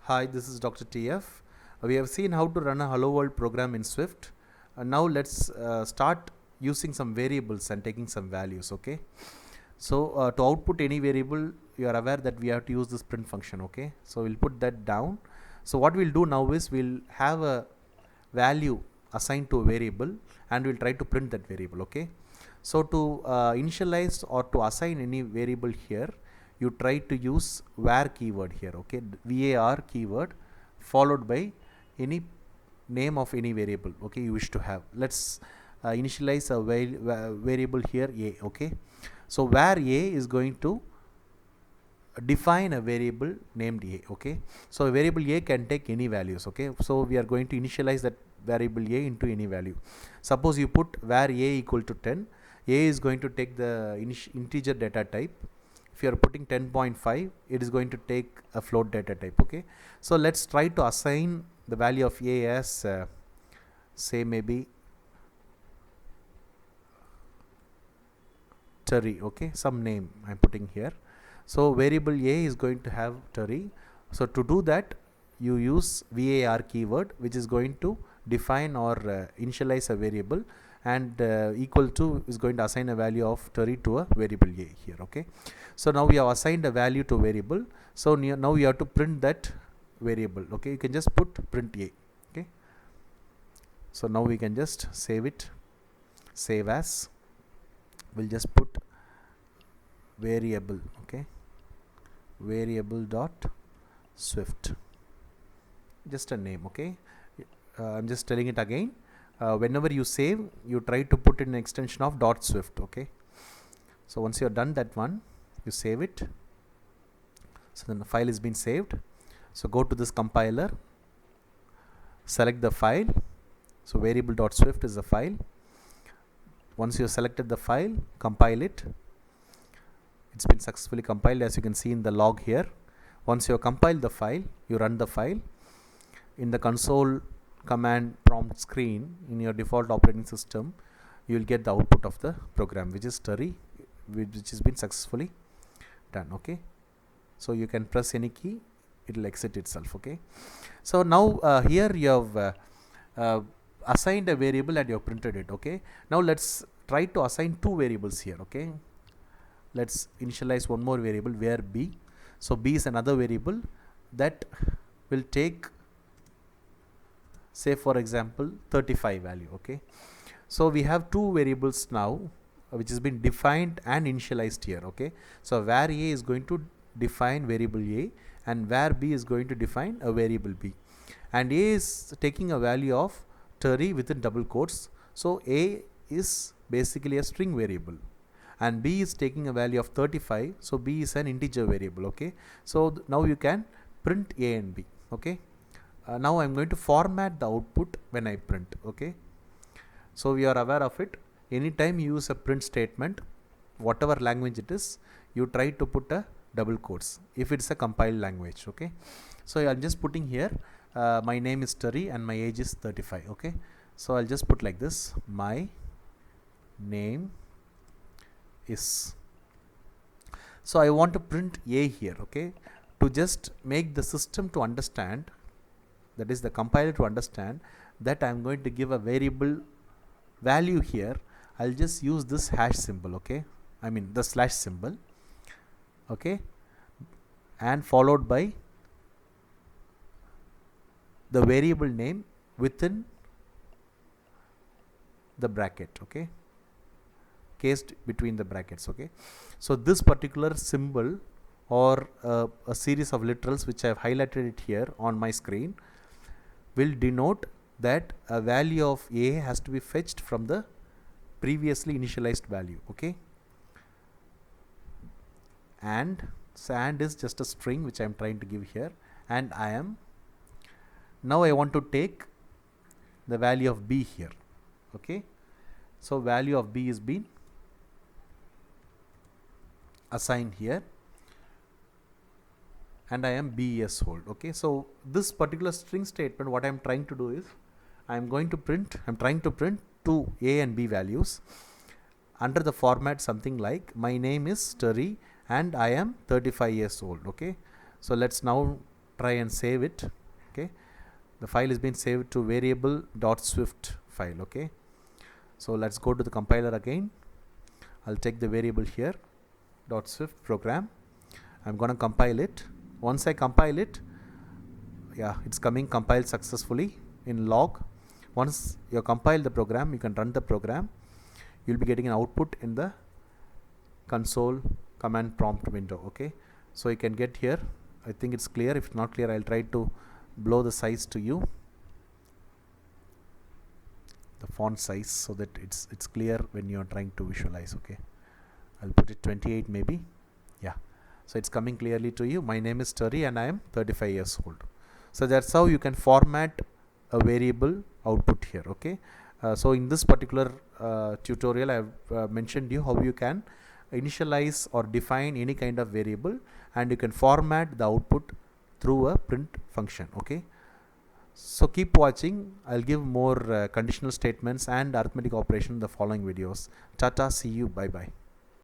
Hi, this is Dr. TF. We have seen how to run a Hello World program in Swift. Now let's start using some variables and taking some values, okay? So to output any variable, you are aware that we have to use this print function, okay? So we'll put that down. So what we'll do now is we'll have a value assigned to a variable and we'll try to print that variable, okay? So to initialize or to assign any variable here, you try to use var keyword here, okay? var keyword followed by any name of any variable, okay, you wish to have. Let's initialize a variable here a, okay? So var a is going to define a variable named a, okay? So a variable a can take any values, okay? So we are going to initialize that variable a into any value. Suppose you put var a equal to 10, a is going to take the integer data type. If you are putting 10.5, it is going to take a float data type, okay? So let's try to assign the value of a as say maybe Terry, okay? Some name I'm putting here. So variable a is going to have Terry. So to do that, you use var keyword, which is going to define or initialize a variable, and equal to is going to assign a value of Terry to a variable a here, okay? So now we have assigned a value to variable. So now you have to print that variable, okay? You can just put print a, okay? So now we can just save it, save as. We'll just put variable, okay? Variable dot Swift, just a name, okay? I'm just telling it again. Whenever you save, you try to put in an extension of dot Swift, okay? So once you're done that one, you save it. So then the file is been saved. So go to this compiler, select the file. So variable.swift is the file. Once you have selected the file, compile it. It's been successfully compiled, as you can see in the log here. Once you have compiled the file, you run the file. In the console command prompt screen in your default operating system, you will get the output of the program, which is Terry, which has been successfully done, okay? So you can press any key, it will exit itself, okay? So now here you have assigned a variable and you have printed it, okay? Now let's try to assign two variables here, okay? Let's initialize one more variable, where b. So b is another variable that will take, say for example, 35 value, okay? So we have two variables now which has been defined and initialized here, okay? So var a is going to define variable a and var b is going to define a variable b, and a is taking a value of Terry within double quotes. So a is basically a string variable and b is taking a value of 35, so b is an integer variable, okay? So now you can print a and b, okay? Now I'm going to format the output when I print, okay? So we are aware of it. Anytime you use a print statement, whatever language it is, you try to put a double quotes if it's a compiled language, okay? So I'm just putting here my name is Terry and my age is 35, okay? So I'll just put like this, my name is. So I want to print a here, okay? To just make the system to understand, that is the compiler to understand that I'm going to give a variable value here, I'll just use this hash symbol, okay? I mean the slash symbol, okay? And followed by the variable name within the bracket, okay? Cased between the brackets, okay? So this particular symbol or a series of literals which I have highlighted it here on my screen will denote that a value of a has to be fetched from the previously initialized value, okay? And and is just a string which I am trying to give here, and I am, now I want to take the value of b here, okay? So value of b is being assigned here and I am b years old, okay? So this particular string statement, what I am trying to do is I'm trying to print two a and b values under the format something like my name is Terry and I am 35 years old, okay? So let's now try and save it. Okay, the file is being saved to variable.swift file. Okay, so let's go to the compiler again. I'll take the variable here, .swift program. I'm gonna compile it. Once I compile it, yeah, it's coming compiled successfully in log. Once you compile the program, you can run the program. You'll be getting an output in the console command prompt window. Okay, so you can get here. I think it's clear. If not clear, I'll try to blow the size to you, the font size, so that it's clear when you're trying to visualize. Okay, I'll put it 28 maybe. Yeah, so it's coming clearly to you. My name is Terry and I am 35 years old. So that's how you can format a variable output here. Okay, so in this particular tutorial, I've mentioned you how you can initialize or define any kind of variable, and you can format the output through a print function. Okay, so keep watching. I'll give more conditional statements and arithmetic operation in the following videos. Tata, see you, bye bye.